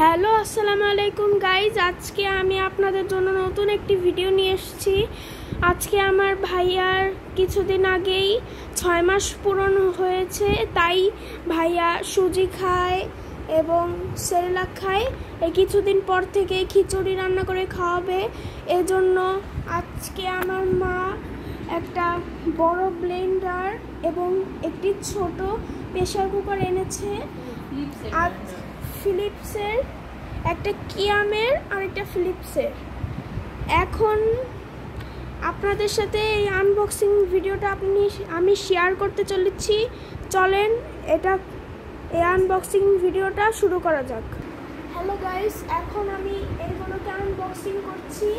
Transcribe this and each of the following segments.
Hello আসসালামু আলাইকুম guys, আজকে আমি আপনাদের জন্য নতুন একটি ভিডিও নিয়ে এসেছি। আজকে আমার ভাইয়ার কিছুদিন আগেই 6 মাস পূরণ হয়েছে, তাই ভাইয়া সুজি খায় এবং সেরেলাক খায়। এই কিছুদিন পর থেকে খিচুড়ি রান্না করে খাওয়াবে। এজন্য আজকে আমার মা একটা বড় ব্লেন্ডার এবং একটি ছোট প্রেসার কুকার এনেছে। আর ফিলিপসের একটা, কিয়ামের আর একটা ফিলিপসের। এখন আপনাদের সাথে এই আনবক্সিং ভিডিওটা আমি শেয়ার করতে চলেছি। চলেন এই আনবক্সিং ভিডিওটা শুরু করা যাক। হ্যালো গাইস, এখন আমি এইগুলোকে আনবক্সিং করছি।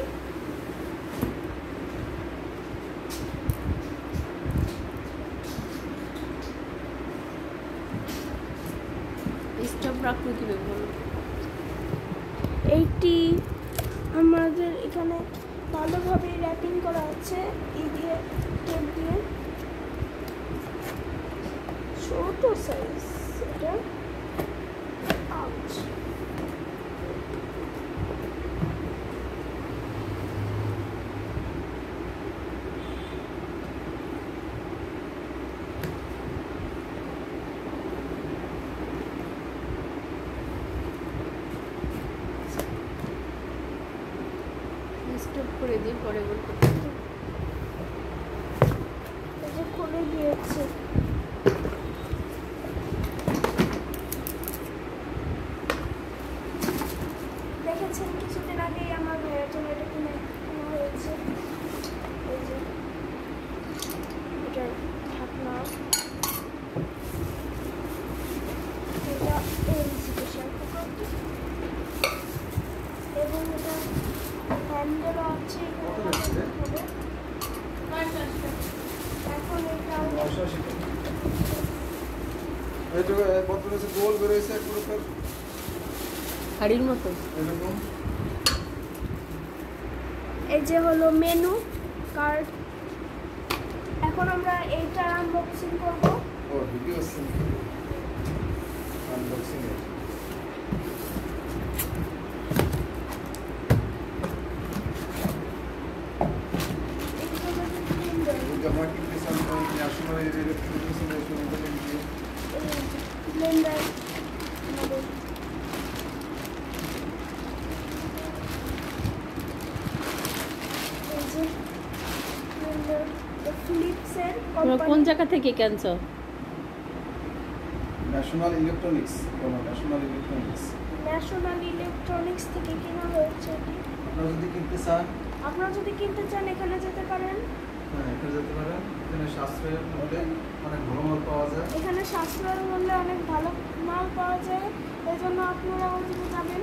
এইটি আমাদের এখানে ভালোভাবে র্যাপিং করা আছে টেপ দিয়ে। ছোট সাইজ এটা। স্টপ করে দিই, পরে বলতে খুলে গিয়েছে। দেখেছেন কিছুদিন আগেই আমার ভাইয়ের জন্য এটা কিনে হয়েছে। এই যে এটার ঢাকনা, এটা এলজি প্রেসার কুকারটি এবং এটা হ্যান্ডেলও আছে। এখন হাড়ির মতো এই যে হলো মেনু কার্ড। এখন আমরা এইটা আনবক্সিং করব। ব্লেন্ডার ফিলিপসের। কোন জায়গা থেকে কিনছো? ন্যাশনাল ইলেকট্রনিক্স থেকে কেনা হয়েছে। আপনারা যদি কিনতে চান এখানে যেতে পারেন। এখানে সাশ্রয়ের মধ্যে অনেক ভালো মাল পাওয়া যায়। এখানে সাশ্রয়ের মূল্যে অনেক ভালো মাল পাওয়া যায়, এই জন্য আপনারা ওদিকে যাবেন।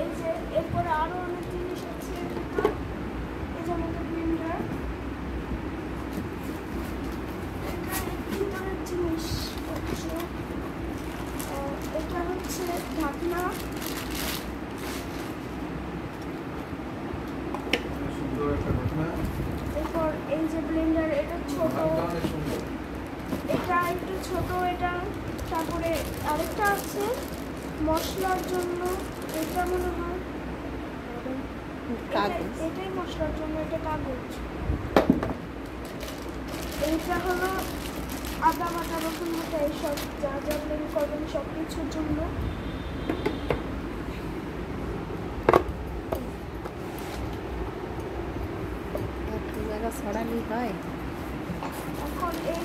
এই যে এরপরে আরো অনেক জিনিস আছে। এই যে আমাদের ব্লেন্ডার, জিনিস হচ্ছে এটা হচ্ছে ঢাকনা। এরপর এই যে ব্লেন্ডার, এটা ছোট, এটা একটু ছোট এটা। তারপরে আরেকটা আছে মশলার জন্য, এটা মনে হয় এটাই মশলার জন্য, এটা কাগজ। এইটা হলো আদা বাটা, রসুন বাটা, এইসব যা যা ব্লেন্ড করবেন সব কিছুর জন্য। ছড়ালি হয়। এখন এই